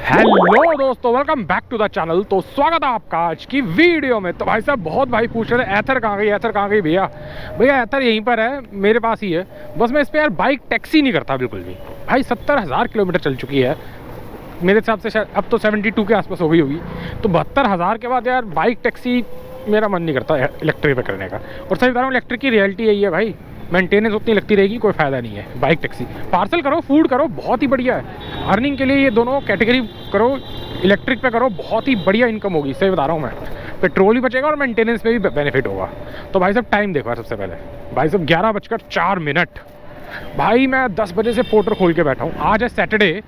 Hello दोस्तों, welcome back to the channel. तो स्वागत है आपका आज की वीडियो में। तो भाई साहब बहुत भाई पूछ रहे थे एथर कहाँ गई, एथर कहाँ गई। भैया भैया एथर यहीं पर है, मेरे पास ही है। बस मैं इस पर यार बाइक टैक्सी नहीं करता बिल्कुल भी। भाई 70,000 किलोमीटर चल चुकी है मेरे हिसाब से, शायद अब तो 72 के आसपास हो गई होगी। तो 72,000 के बाद यार बाइक टैक्सी मेरा मन नहीं करता इलेक्ट्रिक पे करने का। और सही बता रहा हूँ, इलेक्ट्रिक की रियलिटी यही है भाई, मेंटेनेंस उतनी लगती रहेगी, कोई फ़ायदा नहीं है। बाइक टैक्सी पार्सल करो, फूड करो, बहुत ही बढ़िया है। अर्निंग के लिए ये दोनों कैटेगरी करो, इलेक्ट्रिक पे करो, बहुत ही बढ़िया इनकम होगी। सही बता रहा हूँ मैं, पेट्रोल भी बचेगा और मेंटेनेंस में भी बेनिफिट होगा। तो भाई साहब टाइम देखो सबसे पहले, भाई साहब 11:04। भाई मैं 10 बजे से पोर्टर खोल के बैठा हूँ। आज है सैटरडे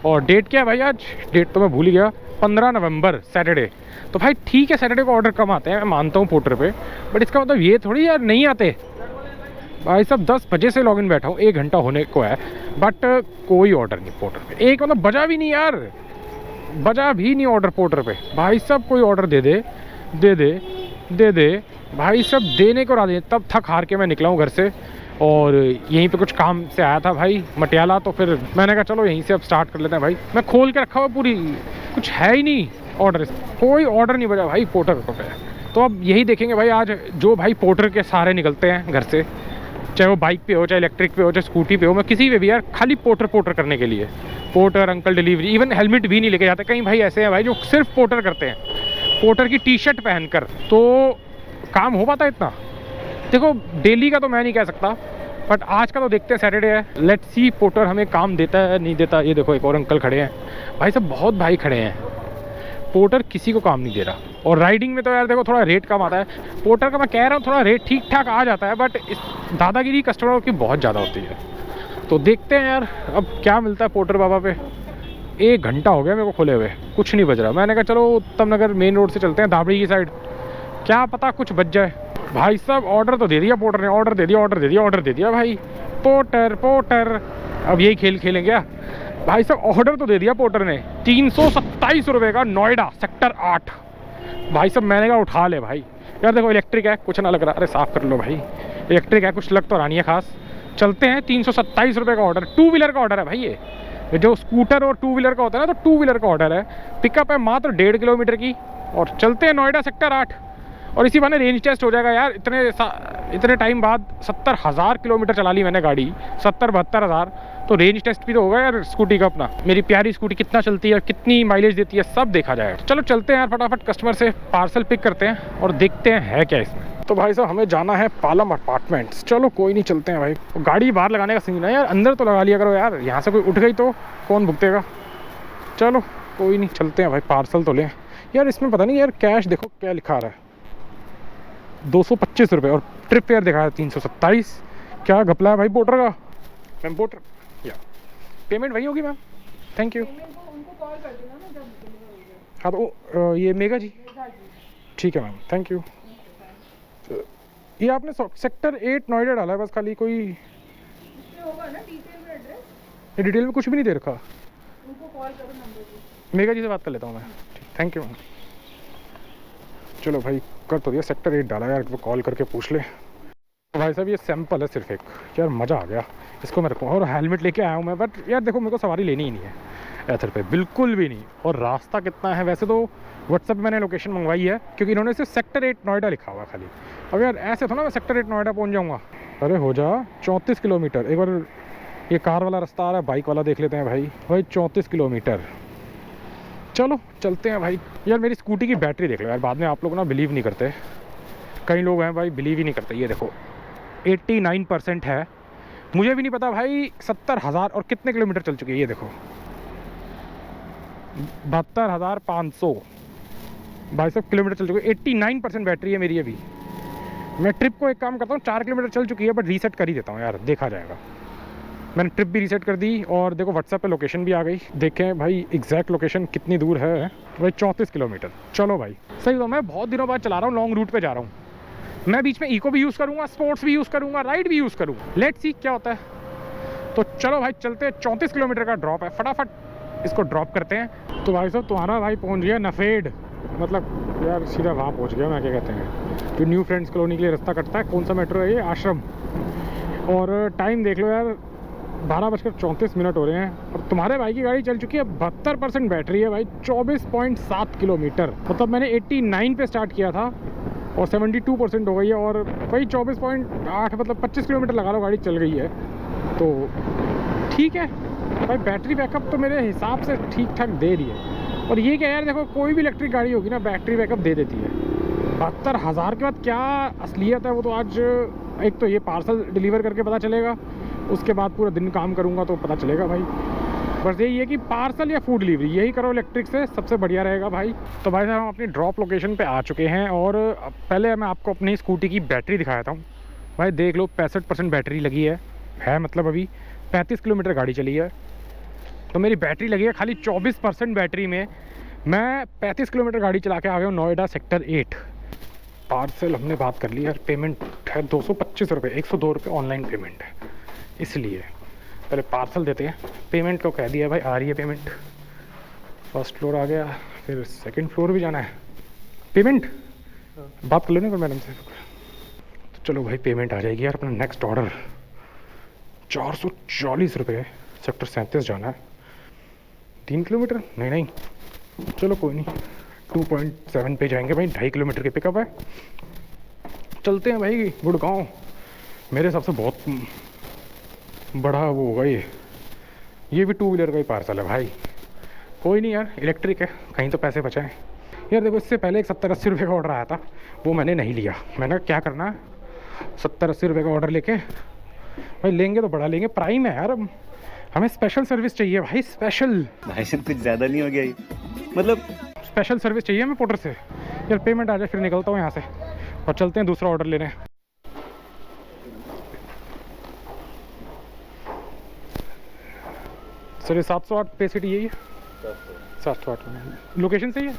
और डेट क्या है भाई, आज डेट तो मैं भूल ही गया, 15 नवंबर सैटरडे। तो भाई ठीक है, सैटरडे को ऑर्डर कम आते हैं, मैं मानता हूँ पोर्टर पे, बट इसका मतलब ये थोड़ी यार नहीं आते। भाई साहब 10 बजे से लॉगिन बैठा हूँ, 1 घंटा होने को है, बट कोई ऑर्डर नहीं पोर्टर पे। एक मतलब बजा भी नहीं यार, बजा भी नहीं ऑर्डर पोर्टर पे। भाई साहब कोई ऑर्डर दे दे दे दे दे दे, भाई साहब देने को राजी। तब थक हार के मैं निकला हूँ घर से और यहीं पे कुछ काम से आया था भाई मटियाला। तो फिर मैंने कहा चलो यहीं से अब स्टार्ट कर लेते हैं। भाई मैं खोल के रखा हुआ पूरी, कुछ है ही नहीं ऑर्डर, कोई ऑर्डर नहीं बजा भाई पोर्टर पे। तो अब यही देखेंगे भाई आज, जो भाई पोर्टर के सहारे निकलते हैं घर से, चाहे वो बाइक पे हो, चाहे इलेक्ट्रिक पे हो, चाहे स्कूटी पे हो, मैं किसी पे भी यार, खाली पोर्टर करने के लिए। Porter uncle delivery, even helmet भी नहीं लेके जाते। कई भाई ऐसे हैं भाई जो सिर्फ पोर्टर करते हैं, पोर्टर की टी शर्ट पहनकर। तो काम हो पाता है इतना? देखो डेली का तो मैं नहीं कह सकता, बट आज का तो देखते हैं, सैटरडे है, लेट्स सी पोर्टर हमें काम देता है नहीं देता। ये देखो एक और अंकल खड़े हैं, भाई सब बहुत भाई खड़े हैं। पोर्टर किसी को काम नहीं दे रहा। और राइडिंग में तो यार देखो थोड़ा रेट कम आता है पोर्टर का, मैं कह रहा हूँ थोड़ा रेट ठीक ठाक आ जाता है, बट इस दादागिरी कस्टमरों की बहुत ज़्यादा होती है। तो देखते हैं यार अब क्या मिलता है पोर्टर बाबा पे। 1 घंटा हो गया मेरे को खुले हुए, कुछ नहीं बज रहा। मैंने कहा चलो उत्तम नगर मेन रोड से चलते हैं, दाबड़ी की साइड, क्या पता कुछ बच जाए। भाई साहब ऑर्डर तो दे दिया पोर्टर ने, ऑर्डर दे दिया, ऑर्डर दे दिया, ऑर्डर दे दिया भाई। पोर्टर अब यही खेल खेलेंगे क्या? भाई साहब ऑर्डर तो दे दिया पोर्टर ने, 327 रुपये का, नोएडा सेक्टर 8। भाई साहब मैंने कहा उठा ले भाई। यार देखो इलेक्ट्रिक है, कुछ ना लग रहा, अरे साफ़ कर लो भाई, इलेक्ट्रिक है, कुछ लग तो रहा नहीं है खास। चलते हैं, 327 रुपये का ऑर्डर, 2 व्हीलर का ऑर्डर है भाई ये जो स्कूटर और 2 व्हीलर का होता है ना, तो 2 व्हीलर का ऑर्डर है। पिकअप है मात्र 1.5 किलोमीटर की, और चलते हैं नोएडा सेक्टर 8। और इसी बहाने रेंज टेस्ट हो जाएगा यार। इतने टाइम बाद 70,000 किलोमीटर चला ली मैंने गाड़ी, 70-72 हज़ार, तो रेंज टेस्ट भी तो होगा यार स्कूटी का अपना। मेरी प्यारी स्कूटी कितना चलती है, कितनी माइलेज देती है, सब देखा जाएगा। चलो चलते हैं यार, फटाफट कस्टमर से पार्सल पिक करते हैं और देखते हैं है क्या इसमें। तो भाई साहब हमें जाना है पालम अपार्टमेंट्स। चलो कोई नहीं, चलते हैं भाई। गाड़ी बाहर लगाने का सीन है यार, अंदर तो लगा लिया करो यार, यहाँ से कोई उठ गई तो कौन भुगतेगा। चलो कोई नहीं, चलते हैं भाई, पार्सल तो लें यार। इसमें पता नहीं यार, कैश देखो क्या लिखा रहा है, 225 रुपये, और ट्रिप फेयर दिखा है 327। क्या घपला है भाई पोर्टर का। मैम पोर्टर या पेमेंट वही होगी मैम, थैंक यू। हाँ तो ये मेगा जी, ठीक है मैम, थैंक यू। ये आपने सेक्टर 8 नोएडा डाला है बस, खाली कोई डिटेल में कुछ भी नहीं दे रखा। मेगा जी से बात कर लेता हूँ मैं, थैंक यू मैम। चलो भाई कर तो दिया, सेक्टर 8 डाला यार, वो कॉल करके पूछ ले। तो भाई साहब ये सैंपल है सिर्फ एक, यार मज़ा आ गया, इसको मैं रखूँगा। और हेलमेट लेके आया हूँ मैं, बट यार देखो मेरे को सवारी लेनी ही नहीं है एथर पे, बिल्कुल भी नहीं। और रास्ता कितना है, वैसे तो व्हाट्सएप में मैंने लोकेशन मंगवाई है, क्योंकि इन्होंने सिर्फ सेक्टर 8 नोएडा लिखा हुआ खाली। अब यार ऐसे थोड़ा मैं सेक्टर 8 नोएडा पहुँच जाऊँगा। अरे हो जा 34 किलोमीटर। एक बार ये कार वाला रास्ता आ रहा है, बाइक वाला देख लेते हैं भाई 34 किलोमीटर। चलो चलते हैं भाई। यार मेरी स्कूटी की बैटरी देख लो यार, बाद में आप लोग ना बिलीव नहीं करते, कई लोग हैं भाई बिलीव ही नहीं करते। ये देखो 89% है, मुझे भी नहीं पता भाई 70,000 और कितने किलोमीटर चल चुके हैं। ये देखो 72,500 भाई साहब किलोमीटर चल चुके, 89% बैटरी है मेरी अभी। मैं ट्रिप को एक काम करता हूँ, 4 किलोमीटर चल चुकी है, बट रीसेट कर ही देता हूँ यार, देखा जाएगा। मैंने ट्रिप भी रीसेट कर दी, और देखो व्हाट्सएप पे लोकेशन भी आ गई, देखें भाई एग्जैक्ट लोकेशन कितनी दूर है भाई, 34 किलोमीटर। चलो भाई सही, तो मैं बहुत दिनों बाद चला रहा हूँ, लॉन्ग रूट पे जा रहा हूँ मैं। बीच में इको भी यूज़ करूँगा, स्पोर्ट्स भी यूज़ करूँगा, राइड भी यूज़ करूँगा, लेट्स सी क्या होता है। तो चलो भाई चलते हैं, 34 किलोमीटर का ड्रॉप है, फटाफट इसको ड्रॉप करते हैं। तो भाई साहब तुम्हारा भाई पहुँच गया नफेड, मतलब यार सीधा वहाँ पहुँच गया मैं, क्या कहते हैं जो न्यू फ्रेंड्स कॉलोनी के लिए रास्ता कटता है, कौन सा मेट्रो है ये, आश्रम। और टाइम देख लो यार, 12:34 हो रहे हैं और तुम्हारे भाई की गाड़ी चल चुकी है 72% बैटरी है भाई, 24.7 किलोमीटर। मतलब मैंने 89 पे स्टार्ट किया था और 72% हो गई है और वही 24.8 मतलब 25 किलोमीटर लगा लो गाड़ी चल गई है। तो ठीक है भाई, बैटरी बैकअप तो मेरे हिसाब से ठीक ठाक दे रही है। और ये क्या यार, देखो कोई भी इलेक्ट्रिक गाड़ी होगी ना बैटरी बैकअप दे देती है। 72,000 के बाद क्या असलियत है वो तो आज एक तो ये पार्सल डिलीवर करके पता चलेगा, उसके बाद पूरा दिन काम करूँगा तो पता चलेगा भाई। बस यही है कि पार्सल या फूड डिलीवरी यही करो इलेक्ट्रिक से, सबसे बढ़िया रहेगा भाई। तो भाई साहब हम अपनी ड्रॉप लोकेशन पे आ चुके हैं और पहले मैं आपको अपनी स्कूटी की बैटरी दिखाता हूँ। भाई देख लो 65% बैटरी लगी है मतलब अभी 35 किलोमीटर गाड़ी चली है। तो मेरी बैटरी लगी है खाली 24% बैटरी में। मैं 35 किलोमीटर गाड़ी चला के आ गया हूँ नोएडा सेक्टर 8। पार्सल हमने बात कर ली यार, पेमेंट है 225 रुपये, 102 रुपये ऑनलाइन पेमेंट है, इसलिए पहले पार्सल देते हैं। पेमेंट को कह दिया भाई, आ रही है पेमेंट। फर्स्ट फ्लोर आ गया, फिर सेकंड फ्लोर भी जाना है। पेमेंट बात कर लो ना मैडम से। तो चलो भाई पेमेंट आ जाएगी यार। अपना नेक्स्ट ऑर्डर 440 रुपये, सेक्टर 37 जाना है, 3 किलोमीटर नहीं, चलो कोई नहीं, 2.7 पे जाएंगे भाई, 2.5 किलोमीटर की पिकअप है। चलते हैं भाई गुड़गांव। मेरे हिसाब से बहुत बड़ा वो होगा ये भी 2 व्हीलर का ही पार्सल है भाई। कोई नहीं यार, इलेक्ट्रिक है, कहीं तो पैसे बचाएं यार। देखो इससे पहले एक 70-80 रुपये का ऑर्डर आया था, वो मैंने नहीं लिया। मैंने क्या करना, 70-80 रुपये का ऑर्डर लेके भाई लेंगे तो बड़ा लेंगे, प्राइम है यार। हमें स्पेशल सर्विस चाहिए भाई, स्पेशल। भाई साहब कुछ ज़्यादा नहीं हो गया ये, मतलब स्पेशल सर्विस चाहिए हमें पोर्टर से यार। पेमेंट आ जाए फिर निकलता हूँ यहाँ से और चलते हैं दूसरा ऑर्डर लेने। सर ये 708 पे सिटी यही है, 708 लोकेशन सही है।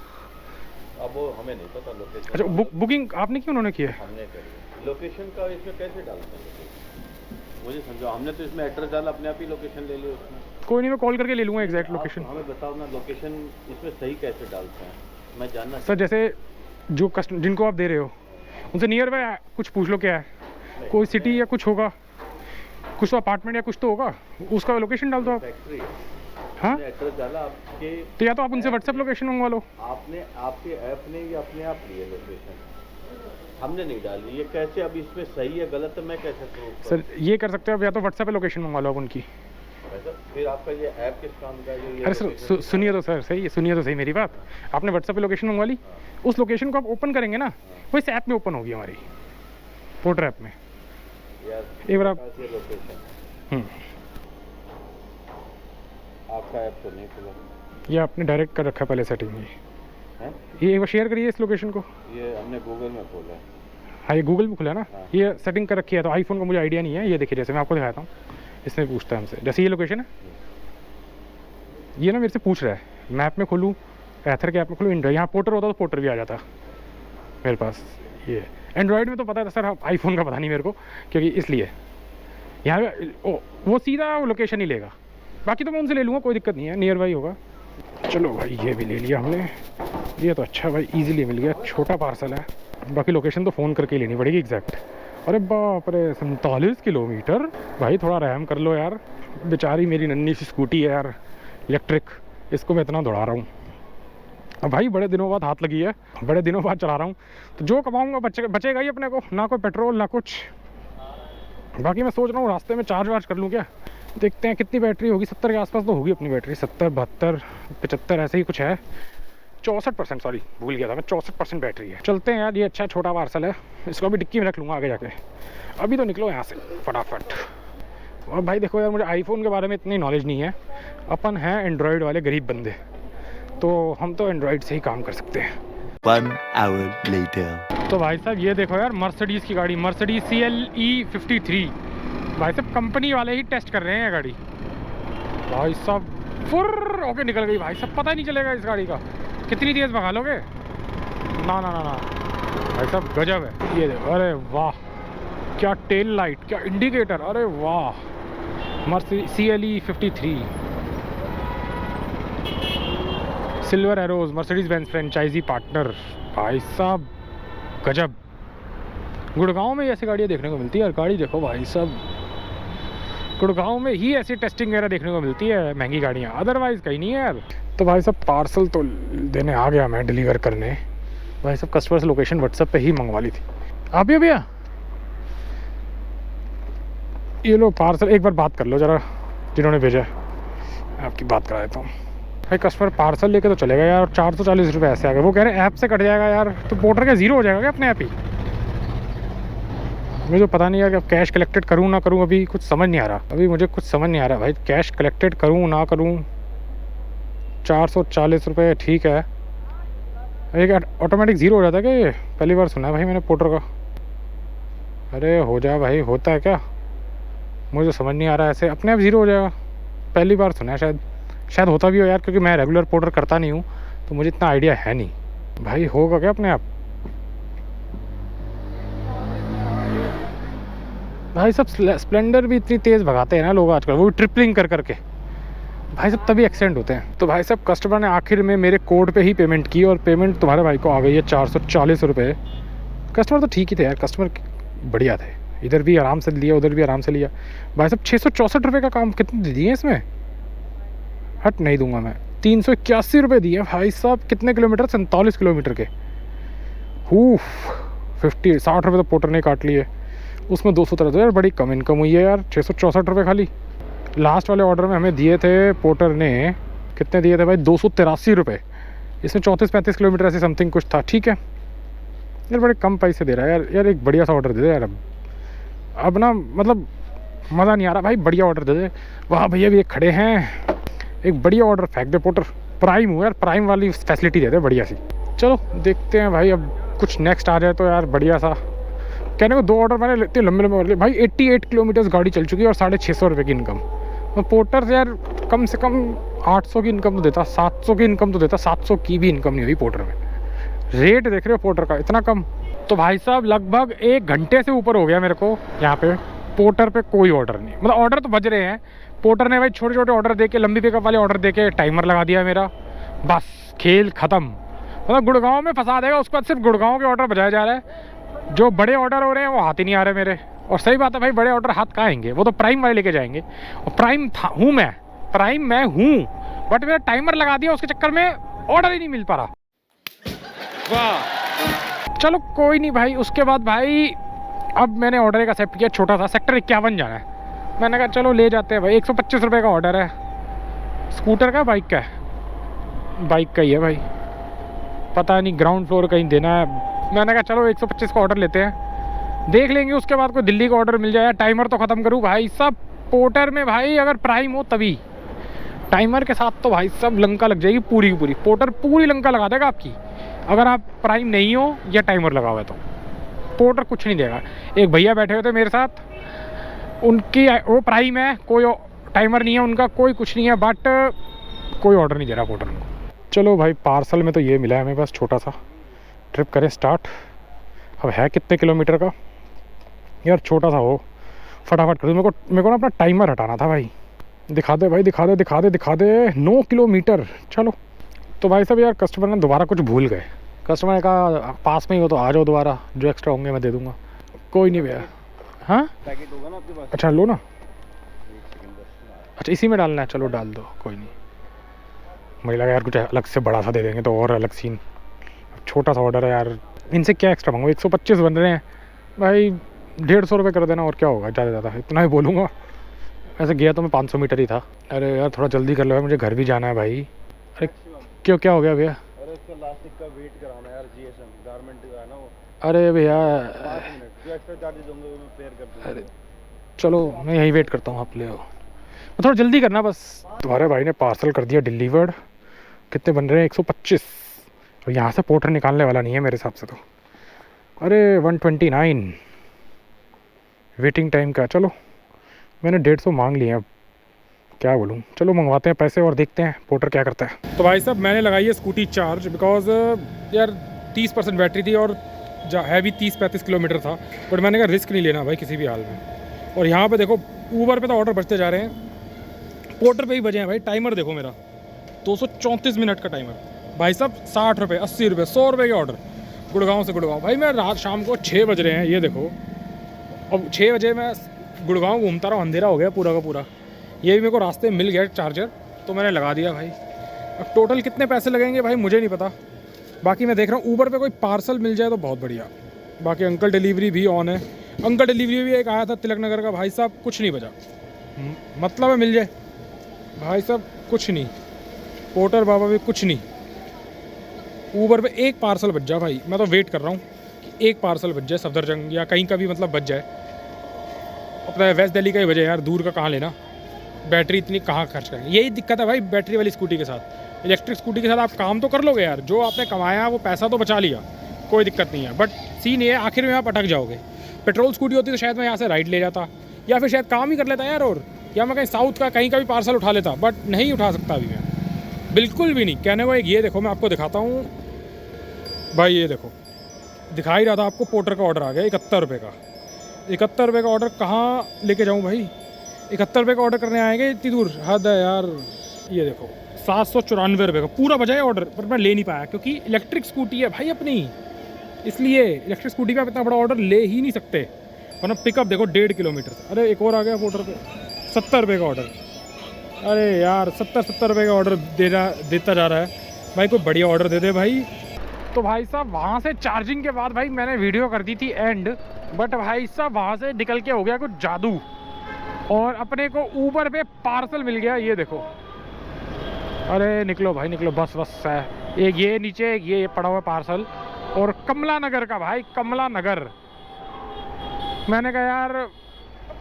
अब वो हमें नहीं पता लोकेशन। अच्छा बुकिंग आपने की, उन्होंने की है? हमने करी। लोकेशन का इसमें कैसे डालते हैं लोकेशन, मुझे समझो। हमने तो इसमें एड्रेस डाला, अपने आप ही लोकेशन ले ली उसमें। कोई नहीं, मैं कॉल करके ले लूँगा एग्जैक्ट लोकेशन। हमें बताओ ना लोकेशन इसमें सही कैसे डालते हैं, मैं जानना। सर जैसे जो कस्टमर जिनको आप दे रहे हो उनसे नियर बाय कुछ पूछ लो क्या है, कोई सिटी या कुछ होगा, कुछ तो अपार्टमेंट या कुछ तो होगा, उसका लोकेशन डाल दो आप। फैक्ट्री हाँ एड्रेस डाला आपके, तो या तो आप उनसे व्हाट्सएप लोकेशन मंगवा लो। आपने आपके ऐप ने या अपने आप लिए लोकेशन, हमने नहीं डाली। ये कैसे अब इसमें सही है गलत है, मैं कैसे प्रूव करूं? सर ये कर सकते हो आप, या तो व्हाट्सएप पे लोकेशन मंगवा लो आप उनकी। फिर आपका ये ऐप किस काम का है? अरे सर सुनिए तो सर, सही है, सुनिए तो सही मेरी बात। आपने व्हाट्सएप पे लोकेशन मंगवा ली, उस लोकेशन को आप ओपन करेंगे ना, वो इस ऐप में ओपन होगी हमारी पोर्टर ऐप में। एक बार आप लोकेशन आपका ऐप तो नहीं खुला, ये आपने डायरेक्ट कर रखा है पहले सेटिंग में। है ये एक बार शेयर करिए इस लोकेशन को। ये हमने गूगल में खोला है। हाँ ये गूगल में खुला है ना, हाँ। ये सेटिंग कर रखी है। तो आईफोन का मुझे आइडिया नहीं है। ये देखिए जैसे मैं आपको दिखाता हूँ, इसमें पूछता है हमसे, जैसे ये लोकेशन है, ये ना मेरे से पूछ रहा है मैप में खोलूँ, एथर के ऐप में खोलूँ, इंड्रॉइड। यहाँ पोर्टर होता तो पोर्टर भी आ जाता मेरे पास। ये एंड्रॉयड में तो पता था सर, आईफोन का पता नहीं मेरे को, क्योंकि इसलिए यहाँ पे वो सीधा वो लोकेशन ही लेगा। बाकी तो मैं उनसे ले लूँगा, कोई दिक्कत नहीं है, नियर बाई होगा। चलो भाई ये भी ले लिया हमने, ये तो अच्छा भाई इजीली मिल गया, छोटा पार्सल है। बाकी लोकेशन तो फ़ोन करके ही लेनी पड़ेगी एग्जैक्ट। अरे बाप रे 47 किलोमीटर, भाई थोड़ा रहम कर लो यार। बेचारी मेरी नन्ही सी स्कूटी है यार इलेक्ट्रिक, इसको मैं इतना दौड़ा रहा हूँ। अब भाई बड़े दिनों बाद हाथ लगी है, बड़े दिनों बाद चला रहा हूँ, तो जो कमाऊँगा बचेगा ही अपने को, ना कोई पेट्रोल ना कुछ। बाकी मैं सोच रहा हूँ रास्ते में चार्ज वार्ज कर लूँ क्या, देखते हैं कितनी बैटरी होगी। 70 के आसपास तो होगी अपनी बैटरी, 70, 72, 75 ऐसे ही कुछ है। 64%, सॉरी भूल गया था मैं, 64% बैटरी है। चलते हैं यार, ये अच्छा छोटा पार्सल है, इसको अभी डिक्की में रख लूँगा आगे जाके। अभी तो निकलो यहाँ से फटाफट। और भाई देखो यार, मुझे आईफोन के बारे में इतनी नॉलेज नहीं है, अपन हैं एंड्रॉयड वाले गरीब बंदे, तो हम तो एंड्रॉयड से ही काम कर सकते हैं। 1 hour later. तो भाई साहब ये देखो यार, मर्सिडीज़ की गाड़ी, मर्सिडीज़ CLE 53। भाई साहब कंपनी वाले ही टेस्ट कर रहे हैं ये गाड़ी। भाई साहब फुर्र होके निकल गई भाई साहब, पता ही नहीं चलेगा इस गाड़ी का कितनी तेज़ भगा लोगे। ना ना ना ना भाई साहब गजब है ये देखो। अरे वाह क्या टेल लाइट, क्या इंडिकेटर, अरे वाह। Mercedes CLE 53 silver arrows, Mercedes Benz franchise partner. भाई साहब गजब, गुड़गांव में ऐसी गाड़ियाँ देखने को मिलती है यार। गाड़ी देखो भाई साहब, गुड़गांव में ही ऐसी टेस्टिंग वगैरह देखने को मिलती है महंगी गाड़ियाँ, अदरवाइज़ कहीं नहीं है यार। तो भाई साहब पार्सल तो देने आ गया मैं, डिलीवर करने। भाई साहब कस्टमर से लोकेशन व्हाट्सएप पे ही मंगवा ली थी। आप भी भैया ये लो पार्सल, एक बार बात कर लो ज़रा जिन्होंने भेजा है, आपकी बात करा देता हूँ। भाई कस्टमर पार्सल लेके तो चलेगा यार, 440 रुपये ऐसे आ गए। वो कह रहे हैं ऐप से कट जाएगा यार, तो पोर्टर का ज़ीरो हो जाएगा क्या अपने आप ही? मुझे तो पता नहीं यार कि अब कैश कलेक्टेड करूँ ना करूँ, अभी कुछ समझ नहीं आ रहा। अभी मुझे कुछ समझ नहीं आ रहा भाई, कैश कलेक्टेड करूँ ना करूँ। 440 रुपये ठीक है। एक ऑटोमेटिक ज़ीरो हो जाता है क्या ये? पहली बार सुना है भाई मैंने पोर्टर का। अरे हो जाए भाई, होता है क्या? मुझे तो समझ नहीं आ रहा, ऐसे अपने आप ज़ीरो हो जाएगा। पहली बार सुना है, शायद होता भी हो यार, क्योंकि मैं रेगुलर पोर्टर करता नहीं हूँ तो मुझे इतना आइडिया है नहीं। भाई होगा क्या अपने आप? भाई सब स्प्लेंडर भी इतनी तेज़ भगाते हैं ना लोग आजकल, वो भी ट्रिपलिंग कर करके भाई सब, तभी एक्सीडेंट होते हैं। तो भाई साहब कस्टमर ने आखिर में मेरे कोड पे ही पेमेंट की और पेमेंट तुम्हारे भाई को आ गई है 440 रुपये। कस्टमर तो ठीक ही थे यार, कस्टमर बढ़िया थे, इधर भी आराम से लिया उधर भी आराम से लिया। भाई साहब 664 रुपये का काम कितने दिए इसमें? हट नहीं दूंगा मैं। 381 रुपये दिए भाई साहब। कितने किलोमीटर? 47 किलोमीटर के। 60 रुपये तो पोर्टर ने काट लिए, उसमें 213 यार, बड़ी कम इनकम हुई है यार। 664 रुपये खाली। लास्ट वाले ऑर्डर में हमें दिए थे पोर्टर ने, कितने दिए थे भाई? 283 रुपये। इसमें 34-35 किलोमीटर ऐसे समथिंग कुछ था। ठीक है यार, बड़े कम पैसे दे रहा है यार। यार एक बढ़िया सा ऑर्डर दे दे यार। अब ना मतलब मज़ा नहीं आ रहा भाई, बढ़िया ऑर्डर दे दे। वाह भैया भी एक खड़े हैं, एक बढ़िया ऑर्डर फेंक दे पोर्टर। प्राइम हो यार, प्राइम वाली फैसिलिटी दे दे बढ़िया सी। चलो देखते हैं भाई, अब कुछ नेक्स्ट आ जाए तो यार बढ़िया सा। कहने को 2 ऑर्डर मैंने इतने लंबे लंबे लिए भाई। 88 किलोमीटर्स गाड़ी चल चुकी है और 650 रुपये की इनकम। तो पोर्टर से यार कम से कम 800 की इनकम तो देता, 700 की इनकम तो देता। 700 की भी इनकम नहीं हुई पोर्टर में। रेट देख रहे हो पोर्टर का इतना कम। तो भाई साहब लगभग 1 घंटे से ऊपर हो गया मेरे को यहाँ पे पोर्टर पे कोई ऑर्डर नहीं। मतलब ऑर्डर तो बज रहे हैं, पोर्टर ने भाई छोटे छोटे ऑर्डर दे के, लंबी पिकअप वाले ऑर्डर दे के टाइमर लगा दिया मेरा। बस खेल ख़त्म। मतलब गुड़गांव में फंसा देगा, उसके बाद सिर्फ गुड़गांव के ऑर्डर बजाया जा रहा है। जो बड़े ऑर्डर हो रहे हैं वो हाथ ही नहीं आ रहे मेरे। और सही बात है भाई, बड़े ऑर्डर हाथ कहाँ आएंगे? वो तो प्राइम वाले लेके जाएंगे। और प्राइम हूँ मैं, प्राइम मैं हूँ, बट मेरा टाइमर लगा दिया, उसके चक्कर में ऑर्डर ही नहीं मिल पा रहा। वाह चलो कोई नहीं भाई। उसके बाद भाई अब मैंने ऑर्डर एक एक्सेप्ट किया, छोटा सा, सेक्टर 51 जाना है। मैंने कहा चलो ले जाते हैं भाई। 125 रुपये का ऑर्डर है। स्कूटर का, बाइक का है? बाइक का ही है भाई, पता नहीं ग्राउंड फ्लोर कहीं देना है। मैंने कहा चलो 125 का ऑर्डर लेते हैं, देख लेंगे उसके बाद कोई दिल्ली का ऑर्डर मिल जाए। टाइमर तो ख़त्म करूँ भाई सब। पोर्टर में भाई अगर प्राइम हो तभी, टाइमर के साथ तो भाई सब लंका लग जाएगी पूरी की पूरी। पोर्टर पूरी लंका लगा देगा आपकी अगर आप प्राइम नहीं हो या टाइमर लगा हुआ है तो। पोर्टर कुछ नहीं देगा। एक भैया बैठे हुए थे मेरे साथ, उनकी वो प्राइम है, कोई टाइमर नहीं है उनका, कोई कुछ नहीं है, बट कोई ऑर्डर नहीं दे रहा पोर्टर को। चलो भाई पार्सल में तो ये मिला है हमें, बस छोटा सा। ट्रिप करें स्टार्ट। अब है कितने किलोमीटर का यार? छोटा सा हो, फटाफट कर दो। मेरे को ना अपना टाइमर हटाना था भाई। दिखा दे भाई, दिखा दे दिखा दे दिखा दे। 9 किलोमीटर। चलो तो भाई साहब यार कस्टमर ने दोबारा कुछ भूल गए। कस्टमर ने कहा पास में ही हो तो आ जाओ दोबारा, जो एक्स्ट्रा होंगे मैं दे दूँगा। कोई नहीं भैया। हाँ पैकेट होगा ना आपके पास? अच्छा लो ना। अच्छा इसी में डालना है, चलो डाल दो, कोई नहीं। मुझे लगा यार कुछ अलग से बड़ा सा दे देंगे तो और अलग सीन। छोटा सा ऑर्डर है यार, इनसे क्या एक्स्ट्रा मांगो? 125 बन रहे हैं भाई, 150 रुपये कर देना और क्या होगा, ज़्यादा ज़्यादा इतना ही बोलूँगा। ऐसे गया तो मैं 500 मीटर ही था। अरे यार थोड़ा जल्दी कर लो यार, मुझे घर भी जाना है भाई। अरे क्यों, क्या हो गया भैया? अरे उसका लास्टिक का वेट कराना यार, जीएसएम गारमेंट का है ना वो। अरे भैया 5 मिनट जो एक्स्ट्रा चार्जेस होंगे वो मैं पेयर कर दूँगा। अरे चलो मैं यहीं वेट करता हूँ, आप ले आओ। थोड़ा जल्दी करना बस। तुम्हारे भाई ने पार्सल कर दिया डिलीवर्ड। कितने बन रहे हैं? 125। और यहाँ से पोर्टर निकालने वाला नहीं है मेरे हिसाब से तो। अरे 129 वेटिंग टाइम का। चलो मैंने 150 मांग लिए, अब क्या बोलूँ। चलो मंगवाते हैं पैसे और देखते हैं पोर्टर क्या करता है। तो भाई साहब मैंने लगाई है स्कूटी चार्ज, बिकॉज यार 30% बैटरी थी और है भी 30-35 किलोमीटर था, बट मैंने कहा रिस्क नहीं लेना भाई किसी भी हाल में। और यहाँ पे देखो ऊबर पे तो ऑर्डर बचते जा रहे हैं, पोर्टर पे ही बजे हैं भाई। टाइमर देखो मेरा 234 मिनट का टाइमर। भाई साहब 60 रुपये, 80 रुपये, 100 रुपये के ऑर्डर गुड़गांव से गुड़गांव। भाई मैं रात शाम को 6 बज रहे हैं, ये देखो। अब 6 बजे मैं गुड़गांव घूमता रहा, अंधेरा हो गया पूरा का पूरा। ये भी मेरे को रास्ते में मिल गया चार्जर, तो मैंने लगा दिया भाई। अब टोटल कितने पैसे लगेंगे भाई मुझे नहीं पता। बाकी मैं देख रहा हूँ ऊबर पे कोई पार्सल मिल जाए तो बहुत बढ़िया। बाकी अंकल डिलीवरी भी ऑन है। अंकल डिलीवरी भी एक आया था तिलक नगर का, भाई साहब कुछ नहीं बचा। मतलब है मिल जाए भाई साहब, कुछ नहीं। पोर्टर बाबा भी कुछ नहीं। ऊबर पे एक पार्सल बच जाए भाई, मैं तो वेट कर रहा हूँ कि एक पार्सल बच जाए सफदरजंग या कहीं का भी, मतलब बच जाए। अपना वेस्ट दिल्ली का ही वजह यार, दूर का कहाँ लेना, बैटरी इतनी कहाँ खर्च करेंगे। यही दिक्कत है भाई बैटरी वाली स्कूटी के साथ। इलेक्ट्रिक स्कूटी के साथ आप काम तो कर लोगे यार, जो आपने कमाया वो पैसा तो बचा लिया, कोई दिक्कत नहीं है। बट सीन ये आखिर में आप अटक जाओगे। पेट्रोल स्कूटी होती तो शायद मैं यहाँ से राइड ले जाता, या फिर शायद काम ही कर लेता यार, और या मैं कहीं साउथ का कहीं का भी पार्सल उठा लेता। बट नहीं उठा सकता अभी मैं, बिल्कुल भी नहीं। कहने को एक ये देखो, मैं आपको दिखाता हूँ भाई, ये देखो दिखा ही रहा था आपको, पोर्टर का ऑर्डर आ गया 71 रुपये का। 71 रुपये का ऑर्डर कहाँ लेके जाऊँ भाई? 71 रुपये का ऑर्डर करने आएंगे इतनी दूर, हद है यार। ये देखो 794 रुपये का पूरा बजाय ऑर्डर, पर मैं ले नहीं पाया क्योंकि इलेक्ट्रिक स्कूटी है भाई अपनी, इसलिए इलेक्ट्रिक स्कूटी का इतना बड़ा ऑर्डर ले ही नहीं सकते। वरना पिकअप देखो 1.5 किलोमीटर। अरे एक और आ गया पोर्टर पे 70 रुपये का ऑर्डर। अरे यार 70 रुपये का ऑर्डर देता जा रहा है भाई, कोई बढ़िया ऑर्डर दे दे भाई। तो भाई साहब वहाँ से चार्जिंग के बाद भाई मैंने वीडियो कर दी थी एंड, बट भाई साहब वहाँ से निकल के हो गया कुछ जादू, और अपने को ऊबर पे पार्सल मिल गया। ये देखो, अरे निकलो भाई निकलो, बस बस है। एक ये नीचे, एक ये पड़ा हुआ पार्सल, और कमला नगर का भाई, कमला नगर। मैंने कहा यार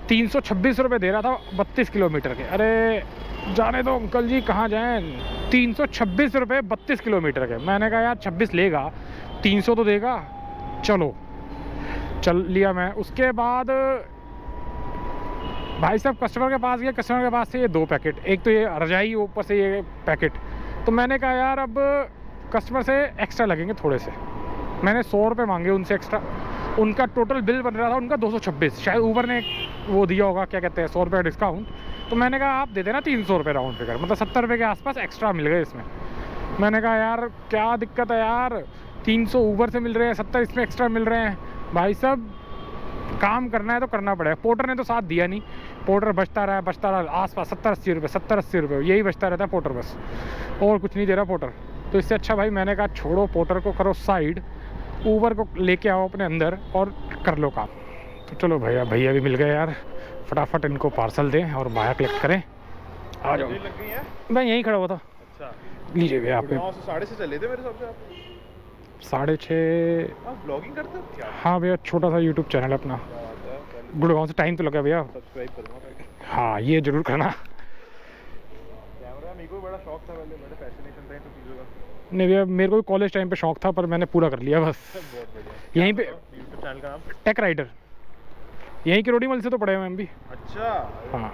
326 रुपये दे रहा था 32 किलोमीटर के। अरे जाने दो अंकल जी, कहाँ जाएं, 326 रुपये 32 किलोमीटर के। मैंने कहा यार 26 लेगा, 300 तो देगा, चलो चल लिया मैं। उसके बाद भाई साहब कस्टमर के पास गया, कस्टमर के पास से ये 2 पैकेट, एक तो ये रजाई ऊपर से ये पैकेट। तो मैंने कहा यार अब कस्टमर से एक्स्ट्रा लगेंगे थोड़े से। मैंने 100 रुपये मांगे उनसे एक्स्ट्रा। उनका टोटल बिल बन रहा था उनका 226, शायद ऊबर ने वो दिया होगा, क्या कहते हैं, 100 रुपये डिस्काउंट। तो मैंने कहा आप दे देना 300 रुपये राउंड फिगर, मतलब 70 रुपये के आसपास एक्स्ट्रा मिल गए इसमें। मैंने कहा यार क्या दिक्कत है यार, 300 ऊबर से मिल रहे हैं, 70 इसमें एक्स्ट्रा मिल रहे हैं। भाई साहब काम करना है तो करना पड़ेगा। पोर्टर ने तो साथ दिया नहीं, पोर्टर बचता रहा आसपास 70-80 रुपये, 70-80 रुपये यही बचता रहता है पोर्टर, बस और कुछ नहीं दे रहा पोर्टर। तो इससे अच्छा भाई मैंने कहा छोड़ो, पोर्टर को करो साइड, ऊबर को लेके आओ अपने अंदर और कर लो काम। तो चलो भैया भी मिल गए यार, फटाफट इनको पार्सल दें और बाया कलेक्ट करें। आ जाओ, मैं यहीं खड़ा हुआ था। अच्छा, लीजिए भैया आपके 6:30 चले थे मेरे हिसाब से आप। 6:30। आप ब्लॉगिंग करते हो क्या? हाँ भैया, छोटा सा यूट्यूब चैनल है अपना। गुड़गांव से टाइम तो लगा भैया। सब्सक्राइब करूँगा। हाँ ये ज़रूर करना। कैमरा मेरे को बड़ा शौक था पहले, बड़ा फैसिनेशन था इन सब चीज़ों का। नहीं भैया, मेरे को भी कॉलेज टाइम पे शौक था, पर मैंने पूरा कर लिया बस। बहुत बढ़िया। यहीं पे यूट्यूब चैनल का नाम? टेक राइडर, यहीं की रोडीमल से तो पढ़े हुए हम भी। अच्छा, हाँ।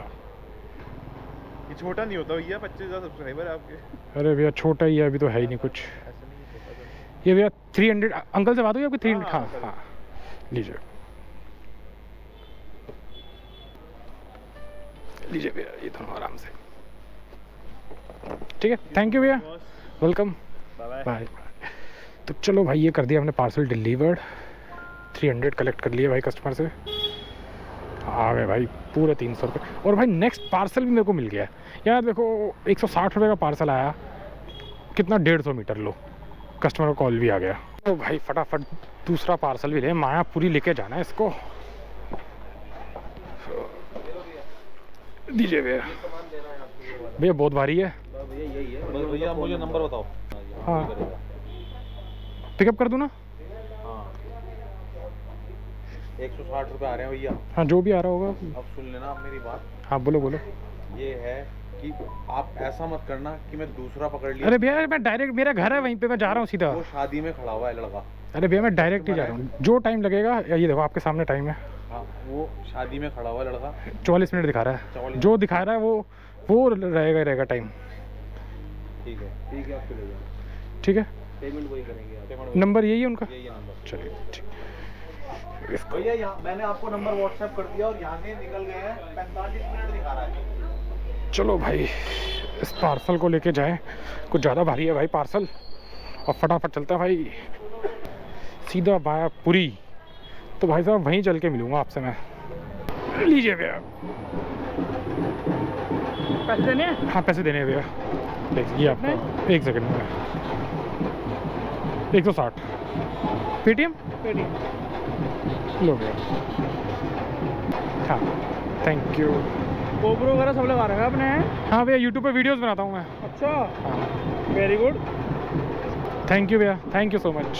ये छोटा नहीं होता भैया, 25,000 सब्सक्राइबर है आपके। अरे भैया छोटा ही है, अभी तो है ही नहीं कुछ। ऐसा नहीं है, छोटा सा। ये भैया 300 अंकल से बात हुई आपकी? 300। हाँ हाँ, हाँ लीजिए लीजिए भैया, ये दोनों आराम से। ठीक है, थैंक यू भैया, वेलकम, बाय बाय। तो चलो भाई ये कर दिया हमने पार्सल डिलीवर्ड, 300 कलेक्ट कर लिए भाई कस्टमर से। आ गए भाई पूरे 300 रुपये। और भाई नेक्स्ट पार्सल भी मेरे को मिल गया यार। देखो 160 रुपये का पार्सल आया, कितना 150 मीटर लो, कस्टमर का कॉल भी आ गया। तो भाई फटाफट दूसरा पार्सल भी ले, मायापुरी लेके जाना है इसको। दीजिए भैया, भैया बहुत भारी है। भैया यही है, बस भैया मुझे नंबर बताओ। हाँ पिकअप कर दूँ ना? हाँ 160 रुपये आ रहे हैं भैया। हाँ जो भी आ रहा होगा। अब सुन लेना आप मेरी बात। हाँ बोलो बोलो। ये है कि आप ऐसा मत करना कि मैं दूसरा पकड़ लिया। अरे भैया मैं डायरेक्ट, मेरा घर है वहीं पे, मैं जा रहा हूँ सीधा। वो शादी में खड़ा हुआ है लड़का। अरे भैया मैं डायरेक्ट ही जा रहा हूँ, जो टाइम लगेगा। ये देखो आपके सामने टाइम है। हाँ वो शादी में खड़ा हुआ है लड़का। 44 मिनट दिखा रहा है, 44 जो दिखा रहा है वो रहेगा टाइम। ठीक है आप चले जाओ। ठीक है, पेमेंट वही करेंगे आप। नंबर यही है उनका? यही है नंबर। चलिए ठीक। भैया यहाँ मैंने आपको नंबर व्हाट्सएप कर दिया और यहाँ से निकल गए हैं, 45 मिनट दिखा रहा है। चलो भाई इस पार्सल को लेके जाएं, कुछ ज़्यादा भारी है भाई पार्सल, और फटाफट चलता है भाई सीधा मायापुरी। तो भाई साहब वहीं चल के मिलूँगा आपसे मैं। लीजिए भैया। पैसे देने हैं? हाँ पैसे देने हैं भैया। देखिए आपको 1 सेकंड में 160 पेटीएम लो भैया। हाँ थैंक यू। GoPro वगैरह सब लगा रखा है आपने? हाँ भैया यूट्यूब पे वीडियोस बनाता हूँ मैं। अच्छा, हाँ वेरी गुड। थैंक यू भैया, थैंक यू सो मच।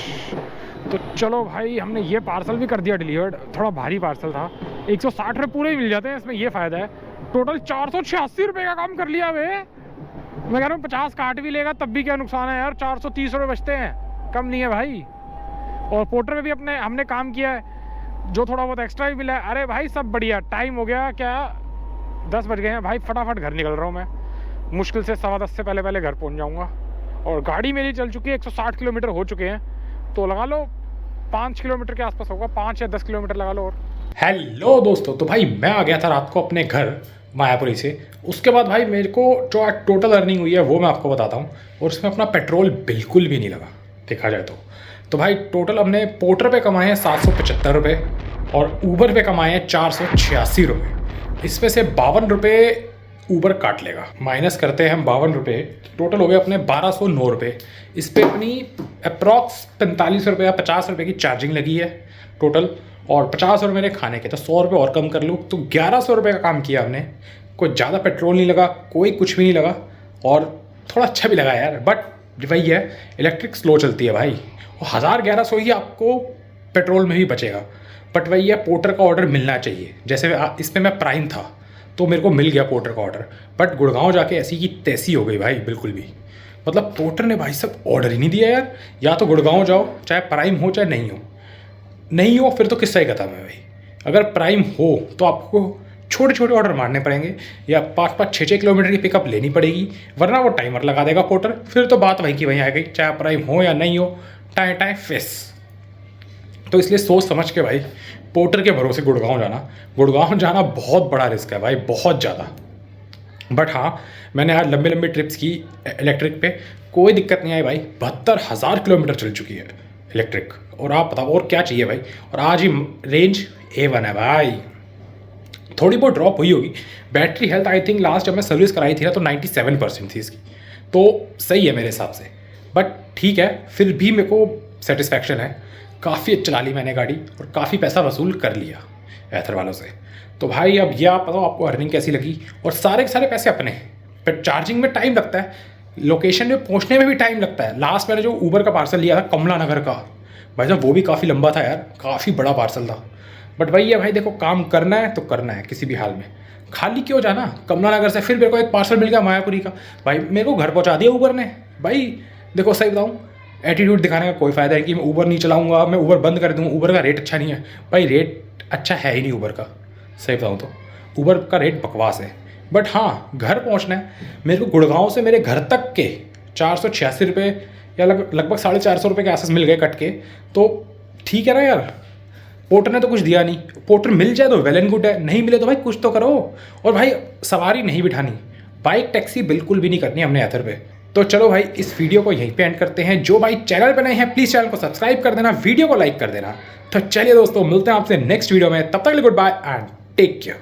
तो चलो भाई हमने ये पार्सल भी कर दिया डिलीवर्ड। थोड़ा भारी पार्सल था, 160 रुपये पूरे ही मिल जाते हैं, इसमें ये फ़ायदा है। टोटल 486 रुपये का काम कर लिया वे। मैं कह रहा हूँ 50 काट भी लेगा तब भी क्या नुकसान है यार, 430 रुपये बचते हैं, कम नहीं है भाई। और पोर्टर में भी अपने हमने काम किया है, जो थोड़ा बहुत एक्स्ट्रा भी मिला है। अरे भाई सब बढ़िया। टाइम हो गया क्या 10 बज गए हैं भाई, फटाफट घर निकल रहा हूँ मैं। मुश्किल से 10:15 से पहले घर पहुँच जाऊँगा। और गाड़ी मेरी चल चुकी है, 160 किलोमीटर हो चुके हैं, तो लगा लो 5 किलोमीटर के आसपास होगा, 5 या 10 किलोमीटर लगा लो। और हेलो दोस्तों, तो भाई मैं आ गया था रात को अपने घर मायापुरी से। उसके बाद भाई मेरे को जो आज टोटल अर्निंग हुई है वो मैं आपको बताता हूँ। और उसमें अपना पेट्रोल बिल्कुल भी नहीं लगा देखा जाए तो भाई टोटल हमने पोर्टर पे कमाए हैं 775 रुपये और ऊबर पे कमाए हैं 486 रुपये। इसमें से 52 रुपये ऊबर काट लेगा, माइनस करते हैं हम 52 रुपये, टोटल हो गए अपने 1209 रुपये। इस पर अपनी अप्रॉक्स 45 रुपये या 50 रुपये की चार्जिंग लगी है टोटल, और 50 रुपये मेरे खाने के, तो 100 रुपये और कम कर लूँ तो 1100 रुपये का काम किया हमने। कोई ज़्यादा पेट्रोल नहीं लगा, कोई कुछ भी नहीं लगा, और थोड़ा अच्छा भी लगा यार। बट वही है, इलेक्ट्रिक स्लो चलती है भाई, और 1000-1100 ही आपको पेट्रोल में भी बचेगा। बट वही है, पोर्टर का ऑर्डर मिलना चाहिए। जैसे इस पर मैं प्राइम था तो मेरे को मिल गया पोर्टर का ऑर्डर, बट गुड़गांव जाके ऐसी की तैसी हो गई भाई, बिल्कुल भी। मतलब पोर्टर ने भाई सब ऑर्डर ही नहीं दिया यार। या तो गुड़गांव जाओ, चाहे प्राइम हो चाहे नहीं हो फिर तो किस्सा ही खत्म है भाई। अगर प्राइम हो तो आपको छोटे छोटे ऑर्डर मारने पड़ेंगे, या 5-5, 6-6 किलोमीटर की पिकअप लेनी पड़ेगी, वरना वो टाइमर लगा देगा पोर्टर। फिर तो बात वहीं की वहीं आ गई, चाहे प्राइम हो या नहीं हो, टाइम फेस। तो इसलिए सोच समझ के भाई पोर्टर के भरोसे गुड़गांव जाना बहुत बड़ा रिस्क है भाई, बहुत ज़्यादा। बट हाँ, मैंने आज लंबी ट्रिप्स की इलेक्ट्रिक पे, कोई दिक्कत नहीं आई भाई। 72,000 किलोमीटर चल चुकी है इलेक्ट्रिक। और आप बताओ और क्या चाहिए भाई। और आज ही रेंज A1 है भाई। थोड़ी बहुत ड्रॉप हुई होगी। Battery health I think last जब मैं सर्विस कराई थी ना तो 97% थी इसकी, तो सही है मेरे हिसाब से। बट ठीक है, फिर भी मेरे को सेटिस्फैक्शन है। काफ़ी चला ली मैंने गाड़ी और काफ़ी पैसा वसूल कर लिया एथर वालों से। तो भाई अब ये आप बताओ आपको अर्निंग कैसी लगी। और सारे के सारे पैसे अपने, पर चार्जिंग में टाइम लगता है, लोकेशन में पहुंचने में भी टाइम लगता है। लास्ट मैंने जो ऊबर का पार्सल लिया था कमला नगर का, भाई साहब वो भी काफ़ी लंबा था यार, काफ़ी बड़ा पार्सल था। बट वही है भाई, देखो काम करना है तो करना है किसी भी हाल में। खाली क्यों जाना कमला नगर से। फिर मेरे को एक पार्सल मिल गया मायापुरी का, भाई मेरे को घर पहुँचा दिया ऊबर ने। भाई देखो सही बताऊँ, एटीट्यूड दिखाने का कोई फ़ायदा है कि मैं ऊबर नहीं चलाऊंगा, मैं ऊबर बंद कर दूँ, ऊबर का रेट अच्छा नहीं है। भाई रेट अच्छा है ही नहीं ऊबर का, सही बताऊँ तो ऊबर का रेट बकवास है। बट हाँ, घर पहुँचना है मेरे को। गुड़गांव से मेरे घर तक के 486 रुपये या लगभग 450 रुपये के आसपास मिल गए कट के, तो ठीक है ना यार। पोर्टर ने तो कुछ दिया नहीं, पोर्टर मिल जाए तो वेल एंड गुड है, नहीं मिले तो भाई कुछ तो करो। और भाई सवारी नहीं बिठानी, बाइक टैक्सी बिल्कुल भी नहीं करनी हमने एथर पे। तो चलो भाई इस वीडियो को यहीं पे एंड करते हैं। जो भाई चैनल पे नए हैं प्लीज़ चैनल को सब्सक्राइब कर देना, वीडियो को लाइक कर देना। तो चलिए दोस्तों, मिलते हैं आपसे नेक्स्ट वीडियो में, तब तक के लिए goodbye and take care.